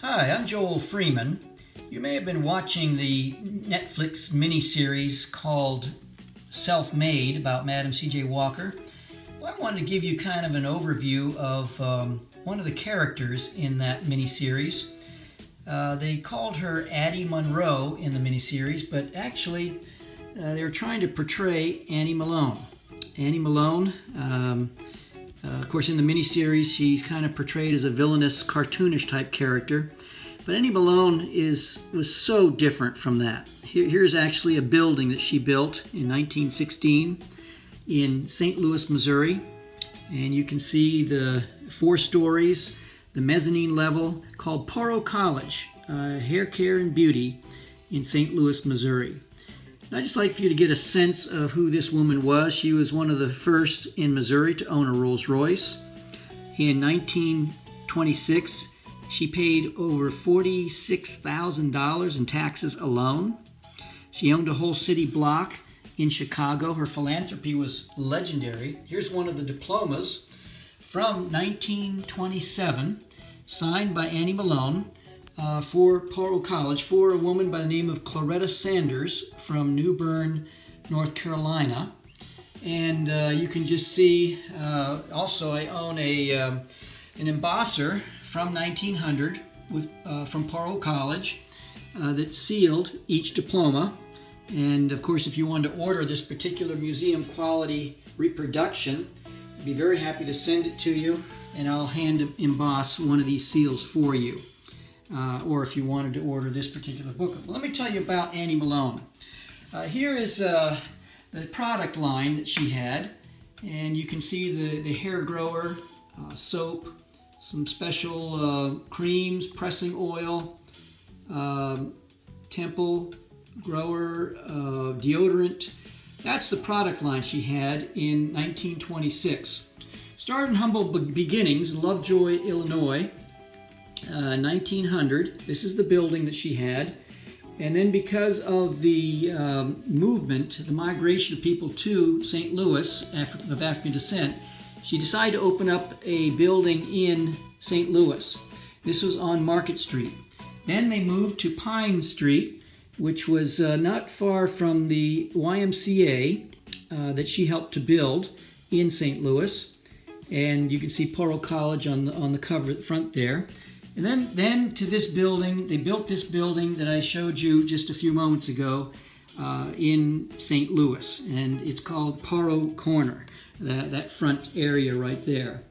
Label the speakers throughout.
Speaker 1: Hi, I'm Joel Freeman. You may have been watching the Netflix miniseries called Self-Made about Madam C.J. Walker. Well, I wanted to give you kind of an overview of one of the characters in that miniseries. They called her Addie Monroe in the miniseries, but actually they were trying to portray Annie Malone. Annie Malone, of course, in the miniseries, she's kind of portrayed as a villainous, cartoonish type character. But Annie Malone was so different from that. Here's actually a building that she built in 1916 in St. Louis, Missouri. And you can see the 4 stories, the mezzanine level, called Poro College, Hair Care and Beauty in St. Louis, Missouri. And I'd just like for you to get a sense of who this woman was. She was one of the first in Missouri to own a Rolls Royce. In 1926, she paid over $46,000 in taxes alone. She owned a whole city block in Chicago. Her philanthropy was legendary. Here's one of the diplomas from 1927, signed by Annie Malone for Poro College, for a woman by the name of Claretta Sanders from New Bern, North Carolina. And you can just see, also I own an embosser from 1900 from Poro College that sealed each diploma. And of course, if you wanted to order this particular museum quality reproduction, I'd be very happy to send it to you, and I'll hand emboss one of these seals for you. Or if you wanted to order this particular book. Let me tell you about Annie Malone. Here is the product line that she had, and you can see the hair grower, soap, some special creams, pressing oil, temple grower, deodorant. That's the product line she had in 1926. Started in humble beginnings in Lovejoy, Illinois, 1900. This is the building that she had. And then because of the movement, the migration of people to St. Louis of African descent, she decided to open up a building in St. Louis. This was on Market Street. Then they moved to Pine Street, which was not far from the YMCA that she helped to build in St. Louis. And you can see Poro College on the cover at the front there. And then to this building, they built this building that I showed you just a few moments ago in St. Louis. And it's called Poro Corner, that front area right there.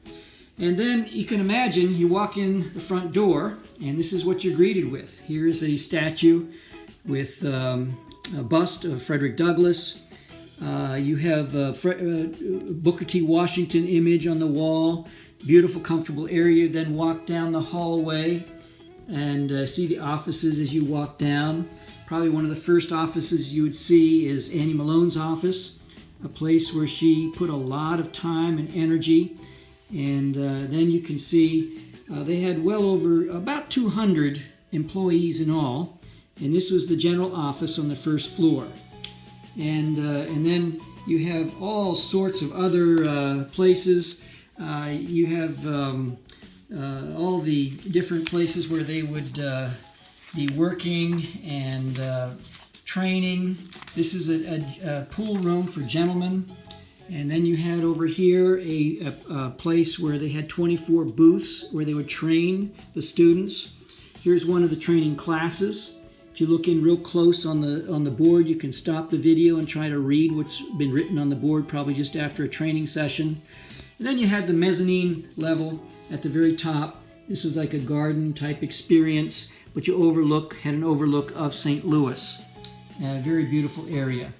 Speaker 1: And then you can imagine you walk in the front door, and this is what you're greeted with. Here's a statue with a bust of Frederick Douglass. You have a Booker T. Washington image on the wall. Beautiful, comfortable area. Then walk down the hallway and see the offices as you walk down. Probably one of the first offices you would see is Annie Malone's office, a place where she put a lot of time and energy. And then you can see they had well over about 200 employees in all. And this was the general office on the first floor. And then you have all sorts of other places. You have all the different places where they would be working and training. This is a pool room for gentlemen. And then you had over here a place where they had 24 booths where they would train the students. Here's one of the training classes. If you look in real close on the board, you can stop the video and try to read what's been written on the board, probably just after a training session. And then you had the mezzanine level at the very top. This was like a garden type experience, but you had an overlook of St. Louis. A very beautiful area.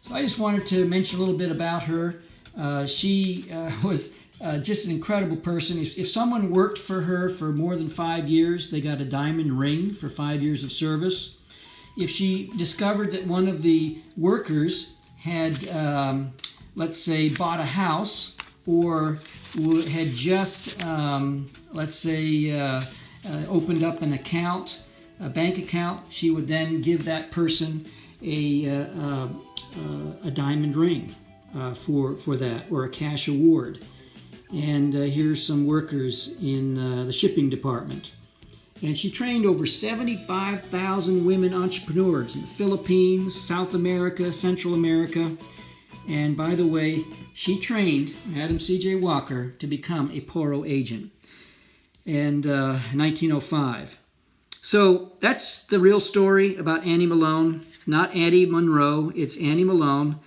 Speaker 1: So I just wanted to mention a little bit about her. She was just an incredible person. If someone worked for her for more than 5 years, they got a diamond ring for 5 years of service. If she discovered that one of the workers had, let's say, bought a house or had just, let's say, opened up an account, a bank account, she would then give that person a diamond ring for that, or a cash award. And here's some workers in the shipping department. And she trained over 75,000 women entrepreneurs in the Philippines, South America, Central America. And by the way, she trained Madam C.J. Walker to become a Poro agent in 1905. So that's the real story about Annie Malone. It's not Annie Monroe, it's Annie Malone.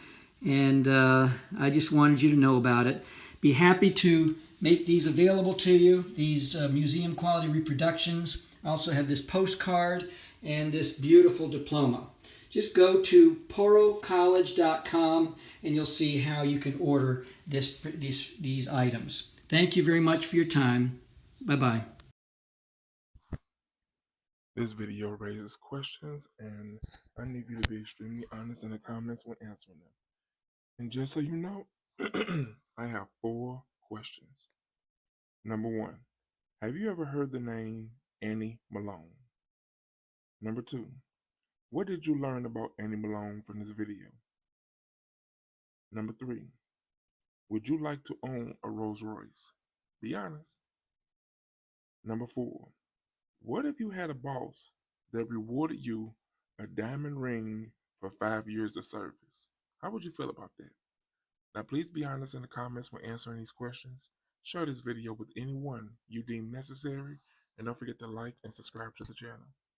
Speaker 1: And I just wanted you to know about it. Be happy to make these available to you, these museum quality reproductions. I also have this postcard and this beautiful diploma. Just go to porocollege.com and you'll see how you can order these items. Thank you very much for your time. Bye-bye.
Speaker 2: This video raises questions, and I need you to be extremely honest in the comments when answering them. And just so you know, I have 4 questions. Number 1, have you ever heard the name Annie Malone? Number 2, what did you learn about Annie Malone from this video? Number 3, would you like to own a Rolls Royce? Be honest. Number 4, what if you had a boss that rewarded you a diamond ring for 5 years of service? How would you feel about that? Now, please be honest in the comments when answering these questions. Share this video with anyone you deem necessary, and don't forget to like and subscribe to the channel.